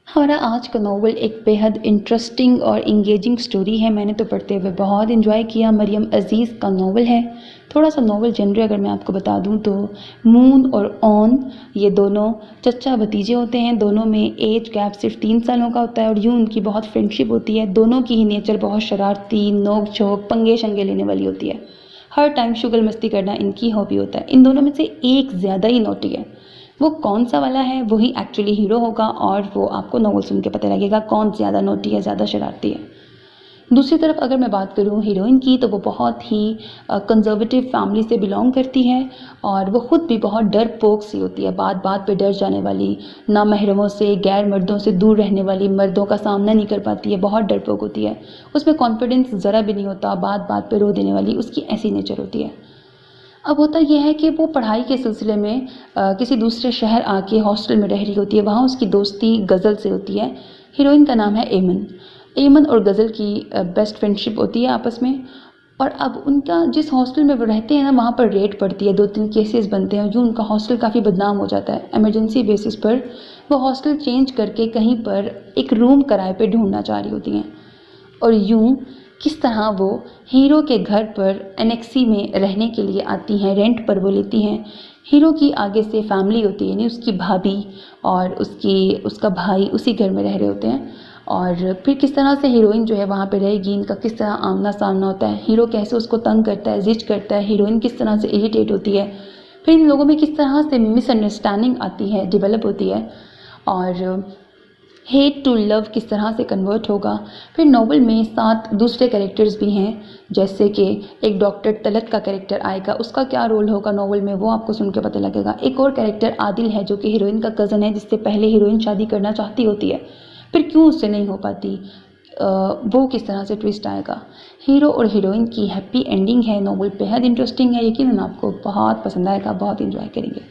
हमारा आज का नॉवल एक बेहद इंटरेस्टिंग और इंगेजिंग स्टोरी है। मैंने तो पढ़ते हुए बहुत इन्जॉय किया। मरियम अज़ीज़ का नॉवल है। थोड़ा सा नॉवल जनरे अगर मैं आपको बता दूं तो मून और ऑन ये दोनों चचा भतीजे होते हैं। दोनों में एज गैप सिर्फ 3 सालों का होता है और यूँ उनकी बहुत फ्रेंडशिप होती है। दोनों की ही नेचर बहुत शरारती, नोक झोंक, पंगे शंगे लेने वाली होती है। हर टाइम शुगल मस्ती करना इनकी हॉबी होता है। इन दोनों में से एक ज़्यादा ही नोटी है। वो कौन सा वाला है वही एक्चुअली हीरो होगा और वो आपको नॉवल सुन के पता लगेगा कौन ज़्यादा नोटी है, ज़्यादा शरारती है। दूसरी तरफ अगर मैं बात करूँ हीरोइन की तो वो बहुत ही कंजर्वेटिव फैमिली से बिलोंग करती है और वो खुद भी बहुत डरपोक सी होती है, बात बात पे डर जाने वाली, ना महरमों से, गैर मर्दों से दूर रहने वाली, मर्दों का सामना नहीं कर पाती है, बहुत डरपोक होती है। उसमें कॉन्फिडेंस ज़रा भी नहीं होता, बात बात पे रो देने वाली उसकी ऐसी नेचर होती है। अब होता यह है कि वो पढ़ाई के सिलसिले में किसी दूसरे शहर आके हॉस्टल में रह रही होती है। वहाँ उसकी दोस्ती गज़ल से होती है। हीरोइन का नाम है एमन। एमन और गज़ल की बेस्ट फ्रेंडशिप होती है आपस में। और अब उनका जिस हॉस्टल में वो रहते हैं ना वहाँ पर रेड पड़ती है, 2-3 केसेस बनते हैं और यूँ उनका हॉस्टल काफ़ी बदनाम हो जाता है। इमरजेंसी बेसिस पर वो हॉस्टल चेंज करके कहीं पर एक रूम किराए पे ढूंढना चाह रही होती हैं और यूँ किस तरह वो हीरो के घर पर एनेक्सी में रहने के लिए आती हैं, रेंट पर वो लेती हैं। हीरो की आगे से फैमिली होती है, यानी उसकी भाभी और उसका भाई उसी घर में रह रहे होते हैं। और फिर किस तरह से हीरोइन जो है वहाँ पे रहेगी, इनका किस तरह आमना सामना होता है, हीरो कैसे उसको तंग करता है, जिज करता है, हीरोइन किस तरह से इरिटेट होती है, फिर इन लोगों में किस तरह से मिसअंडरस्टैंडिंग आती है, डेवलप होती है और हेट टू लव किस तरह से कन्वर्ट होगा। फिर नॉवल में 7 दूसरे कैरेक्टर्स भी हैं, जैसे कि एक डॉक्टर तलत का कैरेक्टर आएगा, उसका क्या रोल होगा नॉवल में वो आपको सुन के पता लगेगा। एक और कैरेक्टर आदिल है जो कि हीरोइन का कज़न है, जिससे पहले हीरोइन शादी करना चाहती होती है, फिर क्यों उससे नहीं हो पाती, वो किस तरह से ट्विस्ट आएगा। हीरो और हीरोइन की हैप्पी एंडिंग है। नॉवल बेहद इंटरेस्टिंग है, यकीनन आपको बहुत पसंद आएगा, बहुत इंजॉय करेंगे।